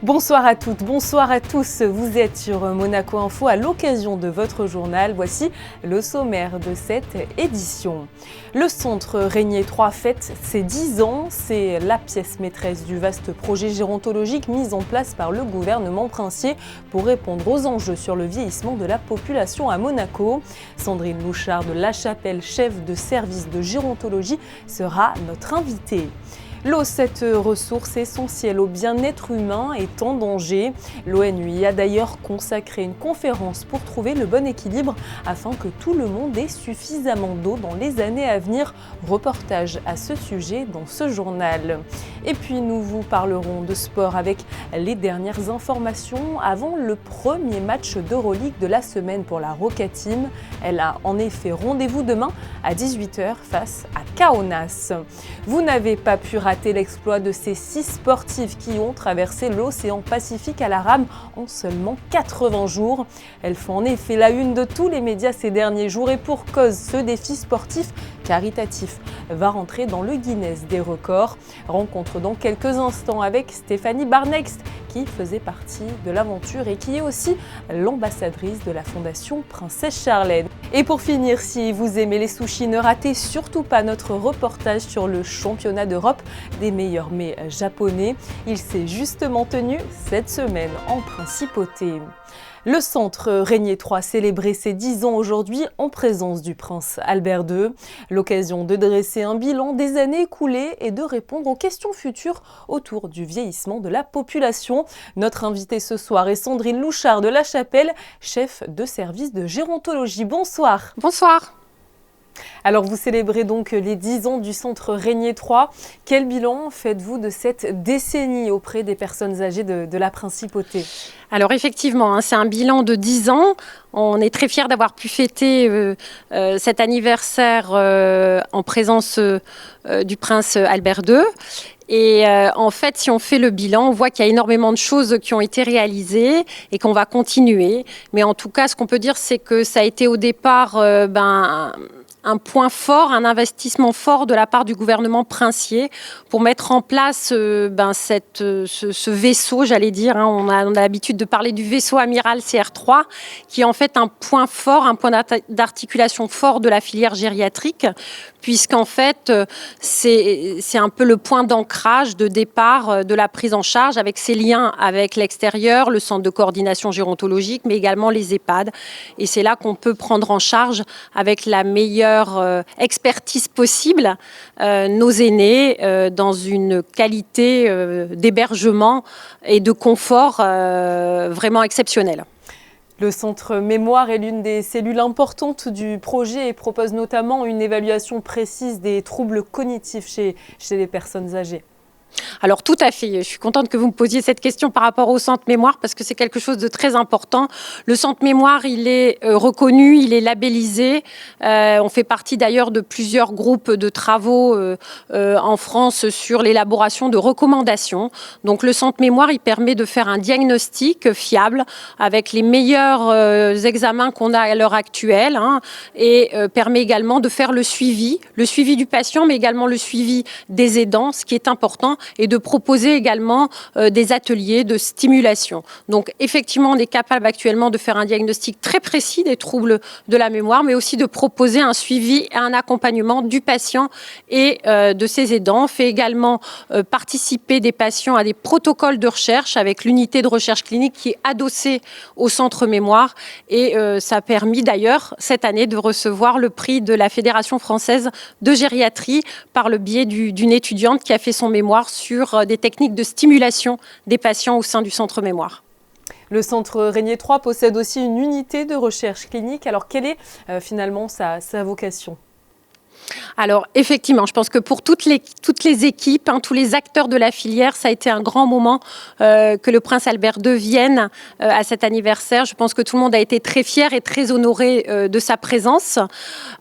Bonsoir à toutes, bonsoir à tous. Vous êtes sur Monaco Info à l'occasion de votre journal. Voici le sommaire de cette édition. Le centre Régnier 3 fête ses 10 ans. C'est la pièce maîtresse du vaste projet gérontologique mis en place par le gouvernement princier pour répondre aux enjeux sur le vieillissement de la population à Monaco. Sandrine Louchard de La Chapelle, chef de service de gérontologie, sera notre invitée. L'eau, cette ressource essentielle au bien-être humain, est en danger. L'ONU a d'ailleurs consacré une conférence pour trouver le bon équilibre afin que tout le monde ait suffisamment d'eau dans les années à venir. Reportage à ce sujet dans ce journal. Et puis nous vous parlerons de sport avec les dernières informations avant le premier match d'Euroleague de la semaine pour la Roca Team. Elle a en effet rendez-vous demain à 18h face à Kaunas. Vous n'avez pas pu rater l'exploit de ces 6 sportives qui ont traversé l'océan Pacifique à la rame en seulement 80 jours. Elles font en effet la une de tous les médias ces derniers jours et pour cause, ce défi sportif caritatif va rentrer dans le Guinness des records. Rencontre dans quelques instants avec Stéphanie Barnext qui faisait partie de l'aventure et qui est aussi l'ambassadrice de la Fondation Princesse Charlène. Et pour finir, si vous aimez les sushis, ne ratez surtout pas notre reportage sur le championnat d'Europe des meilleurs mets japonais. Il s'est justement tenu cette semaine en principauté. Le centre Régnier 3 célébrait ses 10 ans aujourd'hui en présence du prince Albert II. L'occasion de dresser un bilan des années écoulées et de répondre aux questions futures autour du vieillissement de la population. Notre invitée ce soir est Sandrine Louchard de La Chapelle, chef de service de gérontologie. Bonsoir. Bonsoir. Alors vous célébrez donc les 10 ans du centre Régnier 3. Quel bilan faites-vous de cette décennie auprès des personnes âgées de la principauté ? Alors effectivement, c'est un bilan de 10 ans. On est très fiers d'avoir pu fêter cet anniversaire en présence du prince Albert II. Et en fait, si on fait le bilan, on voit qu'il y a énormément de choses qui ont été réalisées et qu'on va continuer. Mais en tout cas, ce qu'on peut dire, c'est que ça a été au départ un point fort, un investissement fort de la part du gouvernement princier pour mettre en place ce vaisseau, j'allais dire. On a l'habitude de parler du vaisseau amiral CR3, qui est en fait un point fort, un point d'articulation fort de la filière gériatrique, puisqu'en fait, c'est un peu le point d'ancrage, de départ de la prise en charge avec ses liens avec l'extérieur, le centre de coordination gérontologique, mais également les EHPAD. Et c'est là qu'on peut prendre en charge avec la meilleure expertise possible nos aînés dans une qualité d'hébergement et de confort vraiment exceptionnelle. Le centre mémoire est l'une des cellules importantes du projet et propose notamment une évaluation précise des troubles cognitifs chez les personnes âgées. Alors tout à fait, je suis contente que vous me posiez cette question par rapport au centre mémoire parce que c'est quelque chose de très important. Le centre mémoire, il est reconnu, il est labellisé. On fait partie d'ailleurs de plusieurs groupes de travaux en France sur l'élaboration de recommandations. Donc le centre mémoire, il permet de faire un diagnostic fiable avec les meilleurs examens qu'on a à l'heure actuelle et permet également de faire le suivi du patient mais également le suivi des aidants, ce qui est important, et de proposer également des ateliers de stimulation. Donc effectivement, on est capable actuellement de faire un diagnostic très précis des troubles de la mémoire, mais aussi de proposer un suivi et un accompagnement du patient et de ses aidants. On fait également participer des patients à des protocoles de recherche avec l'unité de recherche clinique qui est adossée au centre mémoire. Et ça a permis d'ailleurs cette année de recevoir le prix de la Fédération française de gériatrie par le biais d'une étudiante qui a fait son mémoire sur des techniques de stimulation des patients au sein du centre mémoire. Le centre Régnier 3 possède aussi une unité de recherche clinique. Alors, quelle est finalement sa vocation ? Alors effectivement, je pense que pour toutes les équipes, tous les acteurs de la filière, ça a été un grand moment que le prince Albert II vienne à cet anniversaire. Je pense que tout le monde a été très fier et très honoré de sa présence.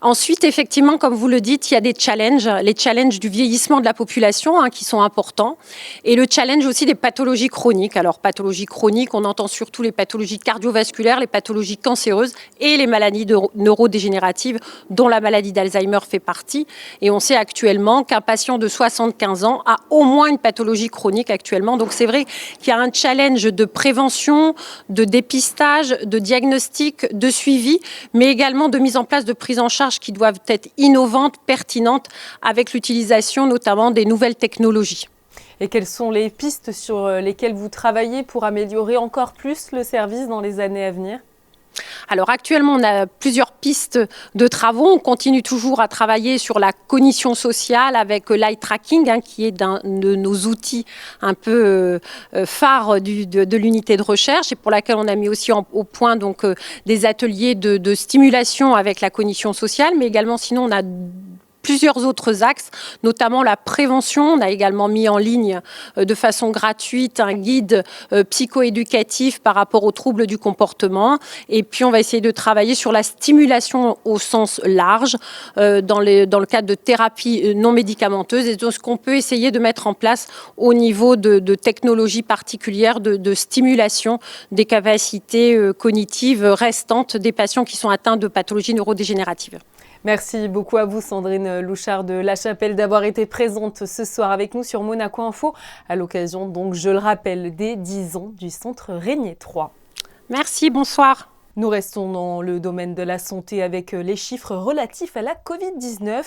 Ensuite, effectivement, comme vous le dites, il y a des challenges, les challenges du vieillissement de la population qui sont importants et le challenge aussi des pathologies chroniques. Alors pathologies chroniques, on entend surtout les pathologies cardiovasculaires, les pathologies cancéreuses et les maladies neurodégénératives dont la maladie d'Alzheimer fait partie. partie. Et on sait actuellement qu'un patient de 75 ans a au moins une pathologie chronique actuellement. Donc c'est vrai qu'il y a un challenge de prévention, de dépistage, de diagnostic, de suivi, mais également de mise en place de prise en charge qui doivent être innovantes, pertinentes, avec l'utilisation notamment des nouvelles technologies. Et quelles sont les pistes sur lesquelles vous travaillez pour améliorer encore plus le service dans les années à venir ? Alors actuellement, on a plusieurs pistes de travaux. On continue toujours à travailler sur la cognition sociale avec l'eye tracking, qui est un de nos outils un peu phares de l'unité de recherche et pour laquelle on a mis aussi au point donc, des ateliers de stimulation avec la cognition sociale, mais également sinon on a plusieurs autres axes, notamment la prévention. On a également mis en ligne de façon gratuite un guide psychoéducatif par rapport aux troubles du comportement. Et puis, on va essayer de travailler sur la stimulation au sens large dans le cadre de thérapies non médicamenteuses et de ce qu'on peut essayer de mettre en place au niveau de technologies particulières de stimulation des capacités cognitives restantes des patients qui sont atteints de pathologies neurodégénératives. Merci beaucoup à vous Sandrine Louchard de La Chapelle d'avoir été présente ce soir avec nous sur Monaco Info à l'occasion donc je le rappelle des 10 ans du centre Régnier 3. Merci, bonsoir. Nous restons dans le domaine de la santé avec les chiffres relatifs à la Covid-19.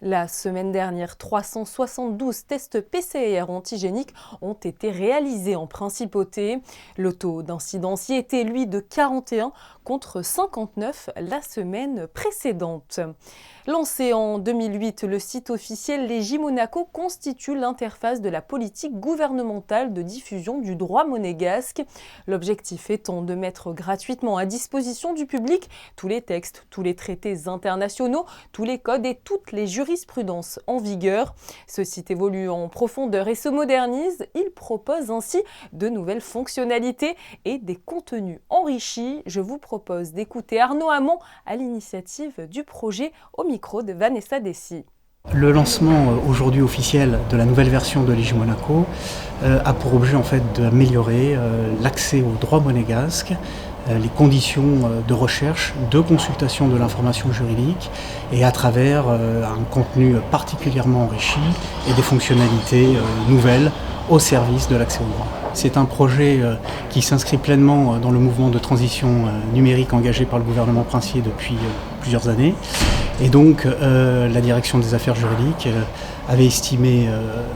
La semaine dernière, 372 tests PCR antigéniques ont été réalisés en Principauté. Le taux d'incidence y était, lui, de 41 contre 59 la semaine précédente. Lancé en 2008, le site officiel Légi Monaco constitue l'interface de la politique gouvernementale de diffusion du droit monégasque. L'objectif étant de mettre gratuitement à disposition du public tous les textes, tous les traités internationaux, tous les codes et toutes les jurisprudences en vigueur. Ce site évolue en profondeur et se modernise. Il propose ainsi de nouvelles fonctionnalités et des contenus enrichis. Je vous propose d'écouter Arnaud Hamon à l'initiative du projet au micro de Vanessa Dessy. Le lancement aujourd'hui officiel de la nouvelle version de Légi Monaco a pour objet en fait d'améliorer l'accès au droit monégasque, les conditions de recherche, de consultation de l'information juridique et à travers un contenu particulièrement enrichi et des fonctionnalités nouvelles au service de l'accès au droit. C'est un projet qui s'inscrit pleinement dans le mouvement de transition numérique engagé par le gouvernement princier depuis plusieurs années. Et donc la direction des affaires juridiques avait estimé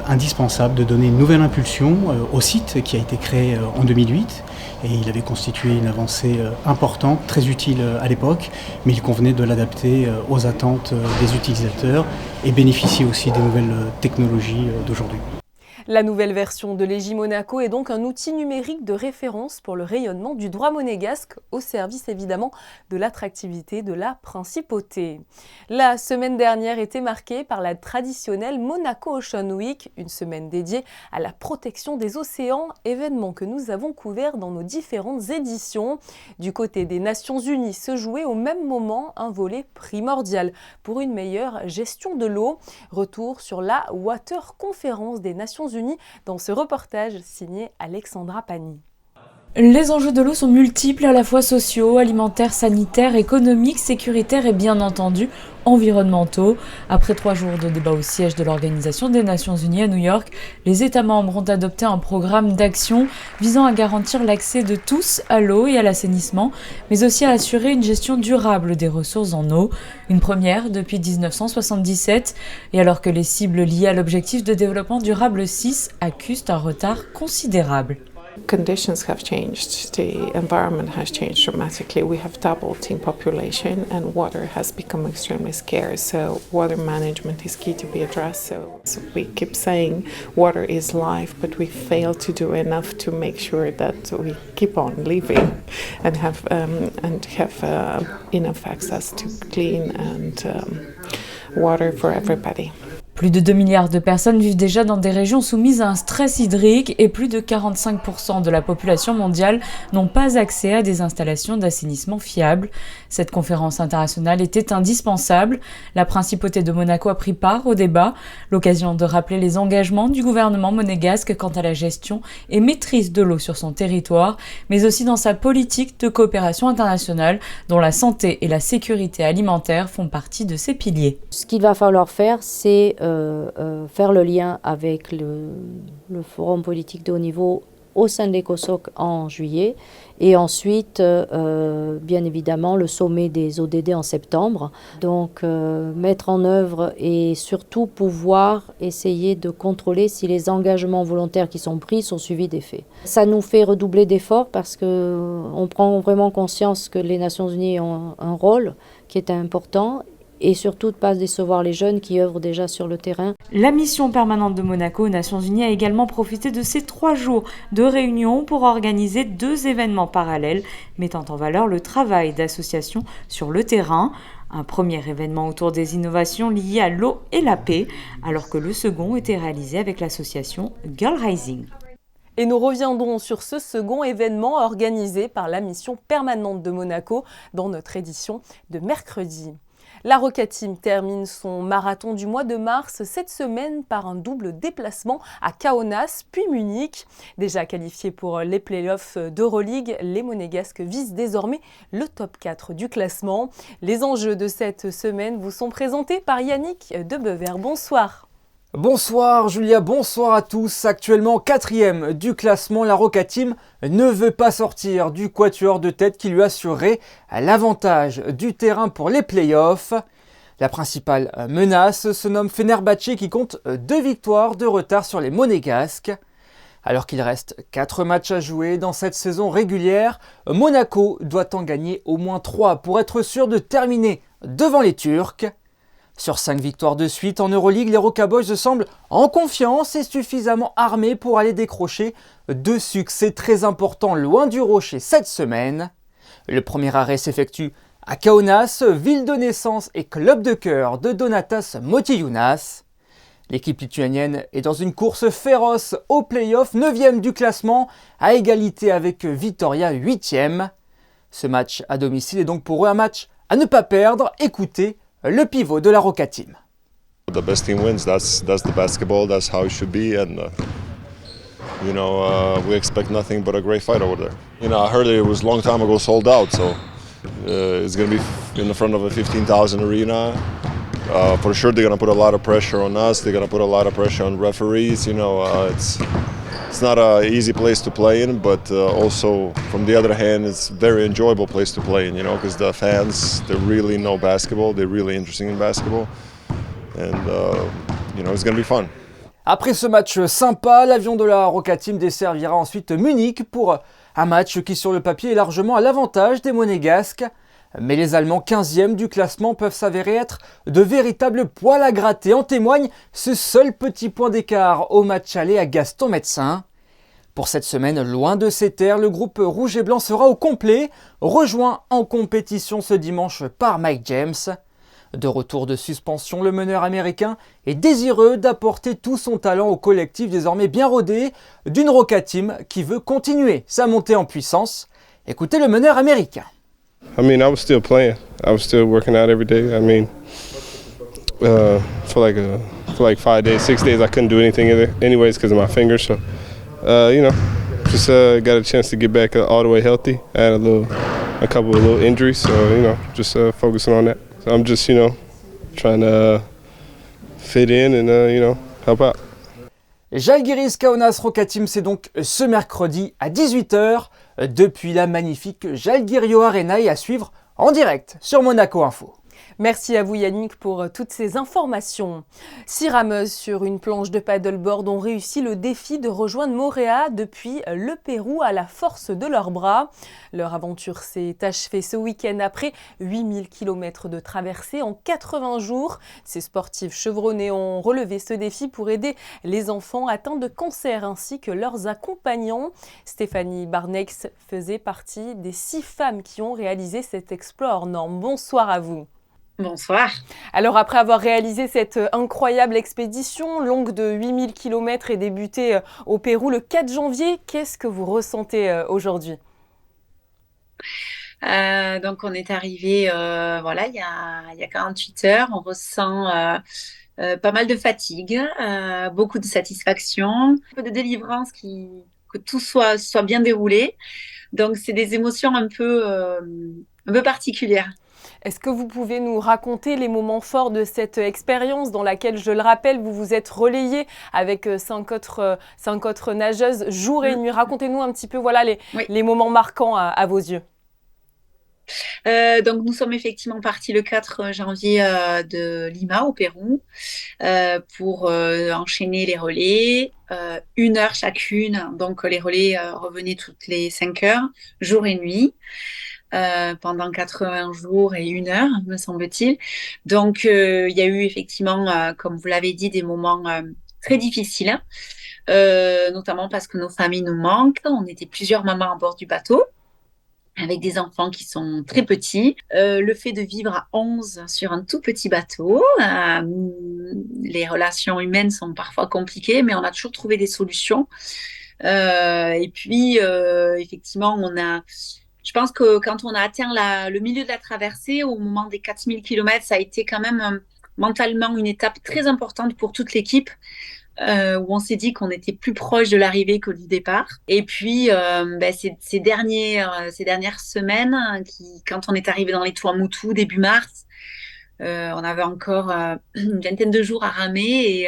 indispensable de donner une nouvelle impulsion au site qui a été créé en 2008. Et il avait constitué une avancée importante, très utile à l'époque, mais il convenait de l'adapter aux attentes des utilisateurs et bénéficier aussi des nouvelles technologies d'aujourd'hui. La nouvelle version de Légi Monaco est donc un outil numérique de référence pour le rayonnement du droit monégasque, au service évidemment de l'attractivité de la principauté. La semaine dernière était marquée par la traditionnelle Monaco Ocean Week, une semaine dédiée à la protection des océans, événement que nous avons couvert dans nos différentes éditions. Du côté des Nations Unies se jouait au même moment un volet primordial pour une meilleure gestion de l'eau. Retour sur la Water Conference des Nations Unies dans ce reportage signé Alexandra Pani. Les enjeux de l'eau sont multiples, à la fois sociaux, alimentaires, sanitaires, économiques, sécuritaires et bien entendu environnementaux. Après 3 jours de débat au siège de l'Organisation des Nations Unies à New York, les États membres ont adopté un programme d'action visant à garantir l'accès de tous à l'eau et à l'assainissement, mais aussi à assurer une gestion durable des ressources en eau. Une première depuis 1977, et alors que les cibles liées à l'objectif de développement durable 6 accusent un retard considérable. Conditions have changed, the environment has changed dramatically. We have doubled in population and water has become extremely scarce. So water management is key to be addressed. So we keep saying water is life, but we fail to do enough to make sure that we keep on living and have enough access to clean and water for everybody. Plus de 2 milliards de personnes vivent déjà dans des régions soumises à un stress hydrique et plus de 45% de la population mondiale n'ont pas accès à des installations d'assainissement fiables. Cette conférence internationale était indispensable. La principauté de Monaco a pris part au débat, l'occasion de rappeler les engagements du gouvernement monégasque quant à la gestion et maîtrise de l'eau sur son territoire, mais aussi dans sa politique de coopération internationale dont la santé et la sécurité alimentaire font partie de ses piliers. Ce qu'il va falloir faire, c'est faire le lien avec le forum politique de haut niveau au sein de l'ECOSOC en juillet et ensuite, bien évidemment, le sommet des ODD en septembre. Donc, mettre en œuvre et surtout pouvoir essayer de contrôler si les engagements volontaires qui sont pris sont suivis des faits. Ça nous fait redoubler d'efforts parce qu'on prend vraiment conscience que les Nations Unies ont un rôle qui est important. Et surtout de ne pas décevoir les jeunes qui œuvrent déjà sur le terrain. La mission permanente de Monaco aux Nations Unies a également profité de ces 3 jours de réunion pour organiser 2 événements parallèles mettant en valeur le travail d'associations sur le terrain. Un premier événement autour des innovations liées à l'eau et la paix, alors que le second était réalisé avec l'association Girl Rising. Et nous reviendrons sur ce second événement organisé par la mission permanente de Monaco dans notre édition de mercredi. La Roca Team termine son marathon du mois de mars cette semaine par un double déplacement à Kaunas puis Munich. Déjà qualifiés pour les playoffs d'Euroleague, les Monégasques visent désormais le top 4 du classement. Les enjeux de cette semaine vous sont présentés par Yannick Debever. Bonsoir. Bonsoir Julia, bonsoir à tous. Actuellement 4e du classement, la Roca Team ne veut pas sortir du quatuor de tête qui lui assurerait l'avantage du terrain pour les playoffs. La principale menace se nomme Fenerbahçe qui compte 2 victoires de retard sur les Monégasques. Alors qu'il reste 4 matchs à jouer dans cette saison régulière, Monaco doit en gagner au moins 3 pour être sûr de terminer devant les Turcs. Sur 5 victoires de suite en Euroleague, les Roca Boys semblent en confiance et suffisamment armés pour aller décrocher 2 succès très importants loin du rocher cette semaine. Le premier arrêt s'effectue à Kaunas, ville de naissance et club de cœur de Donatas Motiejunas. L'équipe lituanienne est dans une course féroce au play-off, 9e du classement, à égalité avec Vitoria 8e. Ce match à domicile est donc pour eux un match à ne pas perdre. Écoutez le pivot de la Roca Team. The best team wins. That's the basketball. That's how it should be. And we expect nothing but a great fight over there. I heard it was a long time ago sold out, so it's going to be in the front of a 15,000 arena. For sure, they're going to put a lot of pressure on us. They're going to put a lot of pressure on referees. It's not an easy place to play in, but also from the other hand, it's a very enjoyable place to play in, because the fans, they really know basketball, they're really interested in basketball, and it's going to be fun. Après ce match sympa, l'avion de la Roca Team desservira ensuite Munich pour un match qui sur le papier est largement à l'avantage des Monégasques. Mais les Allemands 15e du classement peuvent s'avérer être de véritables poils à gratter. En témoigne ce seul petit point d'écart au match aller à Gaston-Médecin. Pour cette semaine, loin de ses terres, le groupe rouge et blanc sera au complet, rejoint en compétition ce dimanche par Mike James. De retour de suspension, le meneur américain est désireux d'apporter tout son talent au collectif désormais bien rodé d'une Roca Team qui veut continuer sa montée en puissance. Écoutez le meneur américain. I was still playing. I was still working out every day. For like 5 days, 6 days, I couldn't do anything anyways because of my fingers. So, just got a chance to get back all the way healthy. I had a couple of little injuries, so just focusing on that. So I'm just trying to fit in and help out. Žalgiris Kaunas Roca Team, c'est donc ce mercredi à 18h depuis la magnifique Žalgirio Arena et à suivre en direct sur Monaco Info. Merci à vous Yannick pour toutes ces informations. 6 rameuses sur une planche de paddleboard ont réussi le défi de rejoindre Moorea depuis le Pérou à la force de leurs bras. Leur aventure s'est achevée ce week-end après 8000 km de traversée en 80 jours. Ces sportifs chevronnés ont relevé ce défi pour aider les enfants atteints de cancer ainsi que leurs accompagnants. Stéphanie Barnex faisait partie des 6 femmes qui ont réalisé cet exploit hors norme. Bonsoir à vous. Bonsoir. Alors après avoir réalisé cette incroyable expédition longue de 8000 km et débutée au Pérou le 4 janvier, qu'est-ce que vous ressentez aujourd'hui? Donc on est arrivé voilà, il y a 48 heures. On ressent pas mal de fatigue, beaucoup de satisfaction, un peu de délivrance que tout soit bien déroulé. Donc c'est des émotions un peu particulières. Est-ce que vous pouvez nous raconter les moments forts de cette expérience dans laquelle, je le rappelle, vous vous êtes relayé avec cinq autres nageuses jour et nuit? Racontez-nous un petit peu voilà, Oui. les moments marquants à vos yeux. Donc nous sommes effectivement partis le 4 janvier de Lima au Pérou pour enchaîner les relais, 1 heure chacune. Donc les relais revenaient toutes les 5 heures, jour et nuit. Pendant 80 jours et 1 heure, me semble-t-il. Donc, il y a eu effectivement, comme vous l'avez dit, des moments très difficiles, notamment parce que nos familles nous manquent. On était plusieurs mamans à bord du bateau, avec des enfants qui sont très petits. Le fait de vivre à 11 sur un tout petit bateau, les relations humaines sont parfois compliquées, mais on a toujours trouvé des solutions. Et puis, effectivement, je pense que quand on a atteint le milieu de la traversée, au moment des 4000 km, ça a été quand même mentalement une étape très importante pour toute l'équipe, où on s'est dit qu'on était plus proche de l'arrivée que du départ. Et puis, ces dernières semaines, quand on est arrivé dans les Tuamotu début mars, on avait encore une vingtaine de jours à ramer et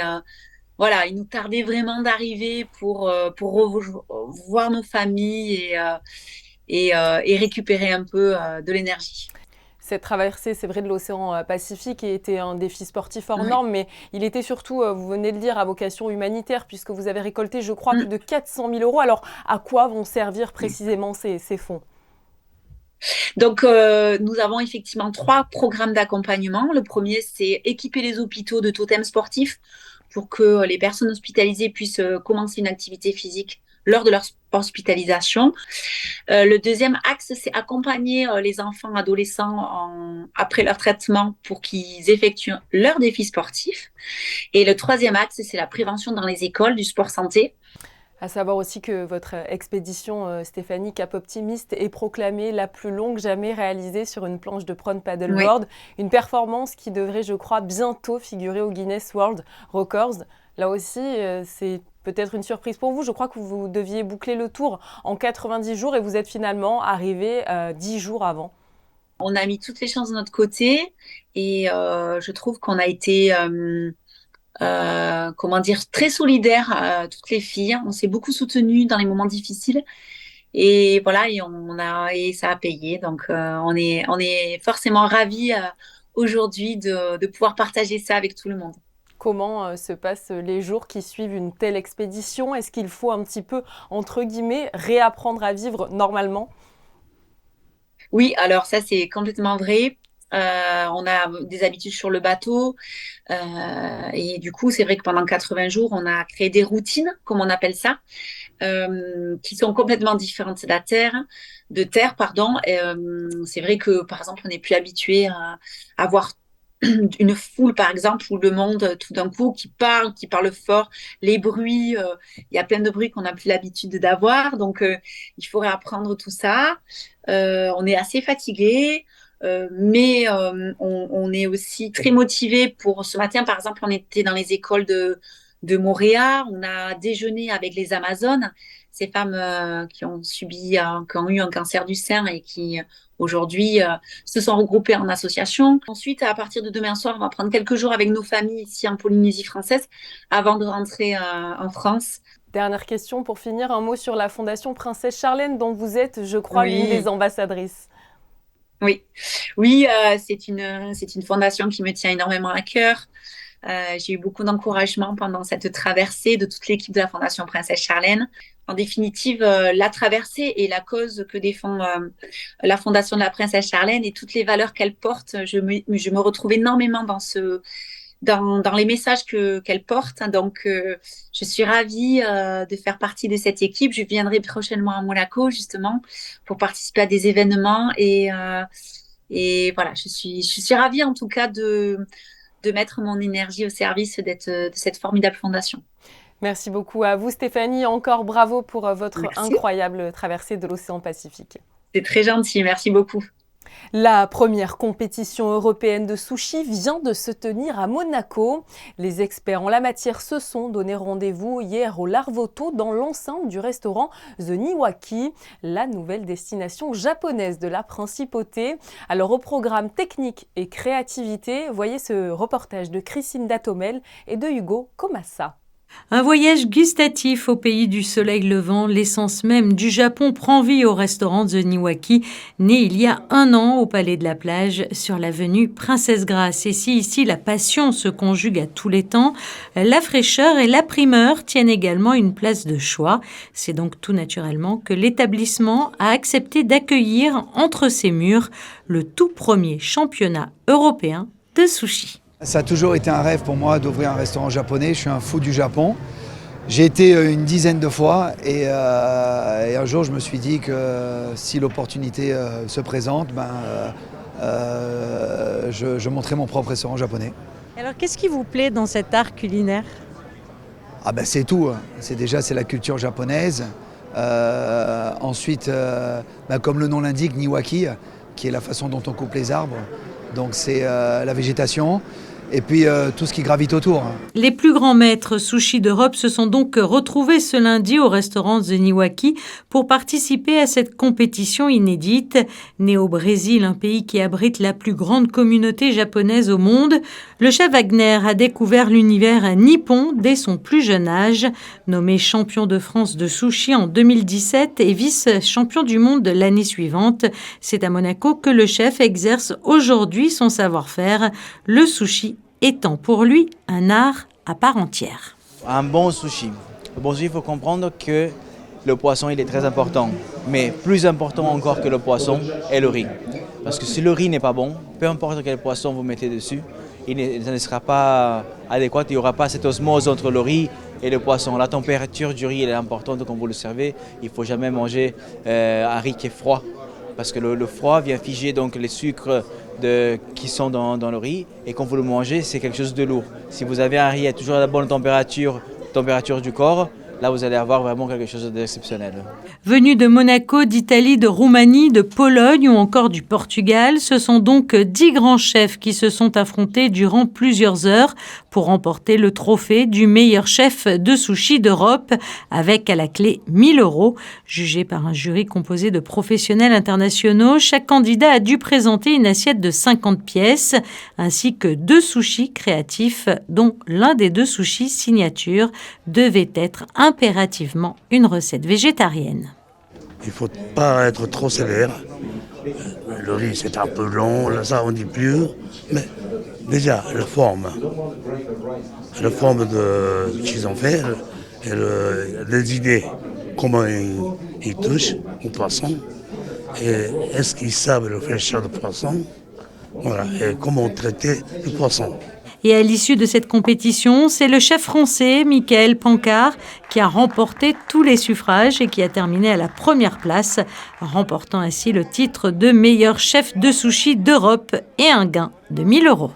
voilà, il nous tardait vraiment d'arriver pour revoir nos familles et récupérer un peu de l'énergie. Cette traversée, c'est vrai, de l'océan Pacifique était un défi sportif hors Oui. norme, mais il était surtout, vous venez de le dire, à vocation humanitaire, puisque vous avez récolté, je crois, plus de 400 000 euros. Alors, à quoi vont servir précisément ces fonds? Donc, nous avons effectivement 3 programmes d'accompagnement. Le premier, c'est équiper les hôpitaux de totems sportifs pour que les personnes hospitalisées puissent commencer une activité physique lors de leur hospitalisation. Le deuxième axe, c'est accompagner les enfants adolescents après leur traitement pour qu'ils effectuent leur défi sportif. Et le troisième axe, c'est la prévention dans les écoles du sport santé. À savoir aussi que votre expédition, Stéphanie, Cap Optimiste, est proclamée la plus longue jamais réalisée sur une planche de prone paddleboard. Oui. Une performance qui devrait, je crois, bientôt figurer au Guinness World Records. Là aussi, c'est peut-être une surprise pour vous. Je crois que vous deviez boucler le tour en 90 jours et vous êtes finalement arrivé 10 jours avant. On a mis toutes les chances de notre côté et je trouve qu'on a été... très solidaires, toutes les filles. On s'est beaucoup soutenues dans les moments difficiles. Et voilà, et ça a payé. Donc, on est forcément ravis aujourd'hui de pouvoir partager ça avec tout le monde. Comment se passent les jours qui suivent une telle expédition? Est-ce qu'il faut un petit peu, entre guillemets, réapprendre à vivre normalement? Oui, alors ça, c'est complètement vrai. On a des habitudes sur le bateau et du coup, c'est vrai que pendant 80 jours, on a créé des routines, comme on appelle ça, qui sont complètement différentes de terre, pardon. C'est vrai que, par exemple, on n'est plus habitué à voir une foule, par exemple, où le monde, tout d'un coup, qui parle fort, les bruits, il y a plein de bruits qu'on n'a plus l'habitude d'avoir. Donc, il faut réapprendre tout ça. On est assez fatigué. Mais on est aussi très motivé pour ce matin. Par exemple, on était dans les écoles de Montréal. On a déjeuné avec les Amazones, ces femmes qui ont eu un cancer du sein et qui aujourd'hui se sont regroupées en association. Ensuite, à partir de demain soir, on va prendre quelques jours avec nos familles ici en Polynésie française avant de rentrer en France. Dernière question pour finir, un mot sur la Fondation Princesse Charlène dont vous êtes, je crois, l'une des ambassadrices. Oui, c'est une fondation qui me tient énormément à cœur. J'ai eu beaucoup d'encouragement pendant cette traversée de toute l'équipe de la Fondation Princesse Charlène. En définitive, la traversée et la cause que défend la Fondation de la Princesse Charlène et toutes les valeurs qu'elle porte, je me retrouve énormément dans les messages qu'elle porte. Donc, je suis ravie de faire partie de cette équipe. Je viendrai prochainement à Monaco, justement, pour participer à des événements Et voilà, je suis ravie en tout cas de mettre mon énergie au service de cette formidable fondation. Merci beaucoup à vous Stéphanie, encore bravo pour votre Merci. incroyable traversée de l'océan Pacifique. C'est très gentil, merci beaucoup. La première compétition européenne de sushi vient de se tenir à Monaco. Les experts en la matière se sont donné rendez-vous hier au Larvoto dans l'enceinte du restaurant The Niwaki, la nouvelle destination japonaise de la principauté. Alors au programme technique et créativité, voyez ce reportage de Christine Datomel et de Hugo Komasa. Un voyage gustatif au pays du soleil levant, l'essence même du Japon prend vie au restaurant The Niwaki, né il y a 1 an au Palais de la Plage sur l'avenue Princesse Grasse. Et si ici la passion se conjugue à tous les temps, la fraîcheur et la primeur tiennent également une place de choix. C'est donc tout naturellement que l'établissement a accepté d'accueillir entre ses murs le tout premier championnat européen de sushi. Ça a toujours été un rêve pour moi d'ouvrir un restaurant japonais. Je suis un fou du Japon. J'ai été une dizaine de fois et un jour je me suis dit que si l'opportunité se présente, je monterai mon propre restaurant japonais. Alors qu'est-ce qui vous plaît dans cet art culinaire ? C'est tout. C'est la culture japonaise. Ensuite, comme le nom l'indique, Niwaki, qui est la façon dont on coupe les arbres. Donc c'est la végétation et puis tout ce qui gravite autour. Les plus grands maîtres sushi d'Europe se sont donc retrouvés ce lundi au restaurant The Niwaki pour participer à cette compétition inédite. Né au Brésil, un pays qui abrite la plus grande communauté japonaise au monde, le chef Wagner a découvert l'univers nippon dès son plus jeune âge. Nommé champion de France de sushi en 2017 et vice-champion du monde l'année suivante, c'est à Monaco que le chef exerce aujourd'hui son savoir-faire, le sushi étant pour lui un art à part entière. Un bon sushi. Le bon sushi, il faut comprendre que le poisson, il est très important. Mais plus important encore que le poisson est le riz. Parce que si le riz n'est pas bon, peu importe quel poisson vous mettez dessus, il ne sera pas adéquat, il n'y aura pas cette osmose entre le riz et le poisson. La température du riz elle est importante quand vous le servez. Il ne faut jamais manger un riz qui est froid. Parce que le froid vient figer donc les sucres qui sont dans le riz. Et quand vous le mangez, c'est quelque chose de lourd. Si vous avez un riz à toujours à la bonne température du corps, là vous allez avoir vraiment quelque chose d'exceptionnel. Venus de Monaco, d'Italie, de Roumanie, de Pologne ou encore du Portugal, ce sont donc 10 grands chefs qui se sont affrontés durant plusieurs heures pour remporter le trophée du meilleur chef de sushi d'Europe avec à la clé 1 000 €. Jugé par un jury composé de professionnels internationaux, chaque candidat a dû présenter une assiette de 50 pièces ainsi que 2 sushis créatifs dont l'un des 2 sushis signature devait être impérativement une recette végétarienne. Il ne faut pas être trop sévère. Le riz, c'est un peu long, là, ça on dit plus. Mais déjà, la forme de qu'ils ont fait, et les idées, comment ils touchent au poisson, et est-ce qu'ils savent le fraîcheur de poisson, voilà, et comment traiter le poisson. Et à l'issue de cette compétition, c'est le chef français, Michael Pancard, qui a remporté tous les suffrages et qui a terminé à la première place, remportant ainsi le titre de meilleur chef de sushi d'Europe et un gain de 1 000 €.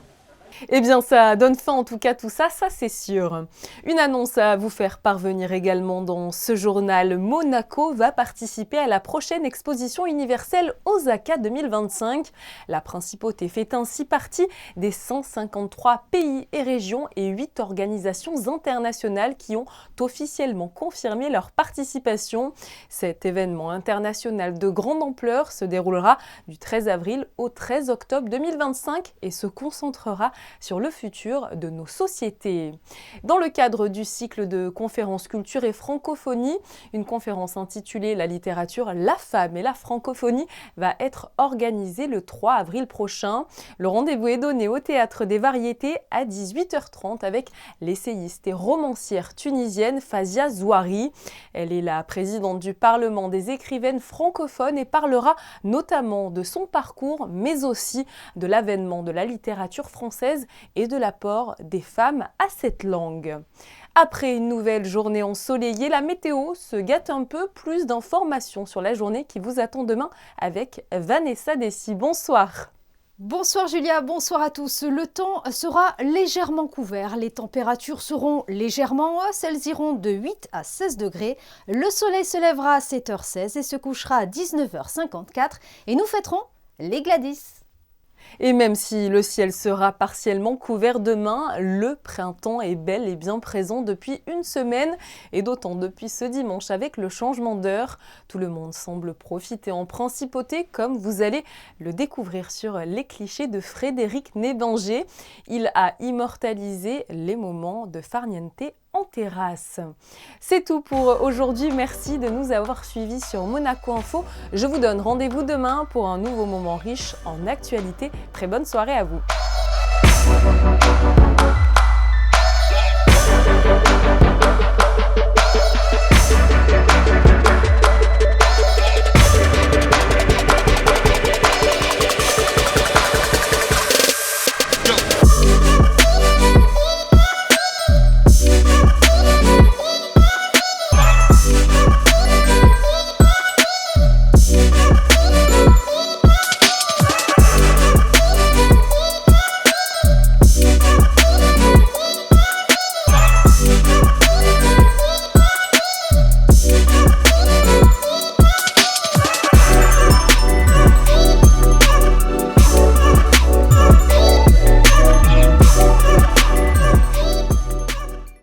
Eh bien, ça donne fin en tout cas tout ça, ça c'est sûr. Une annonce à vous faire parvenir également dans ce journal. Monaco va participer à la prochaine exposition universelle Osaka 2025. La principauté fait ainsi partie des 153 pays et régions et 8 organisations internationales qui ont officiellement confirmé leur participation. Cet événement international de grande ampleur se déroulera du 13 avril au 13 octobre 2025 et se concentrera sur le futur de nos sociétés. Dans le cadre du cycle de conférences culture et francophonie, une conférence intitulée La littérature, la femme et la francophonie va être organisée le 3 avril prochain. Le rendez-vous est donné au Théâtre des Variétés à 18h30 avec l'essayiste et romancière tunisienne Fazia Zouari. Elle est la présidente du Parlement des écrivaines francophones et parlera notamment de son parcours, mais aussi de l'avènement de la littérature française et de l'apport des femmes à cette langue. Après une nouvelle journée ensoleillée, la météo se gâte un peu. Plus d'informations sur la journée qui vous attend demain avec Vanessa Dessy. Bonsoir. Bonsoir Julia, bonsoir à tous. Le temps sera légèrement couvert, les températures seront légèrement en hausse, elles iront de 8 à 16 degrés. Le soleil se lèvera à 7h16 et se couchera à 19h54 et nous fêterons les Gladys. Et même si le ciel sera partiellement couvert demain, le printemps est bel et bien présent depuis une semaine et d'autant depuis ce dimanche avec le changement d'heure. Tout le monde semble profiter en principauté comme vous allez le découvrir sur les clichés de Frédéric Nébinger. Il a immortalisé les moments de farniente en terrasse. C'est tout pour aujourd'hui. Merci de nous avoir suivis sur Monaco Info. Je vous donne rendez-vous demain pour un nouveau moment riche en actualité. Très bonne soirée à vous.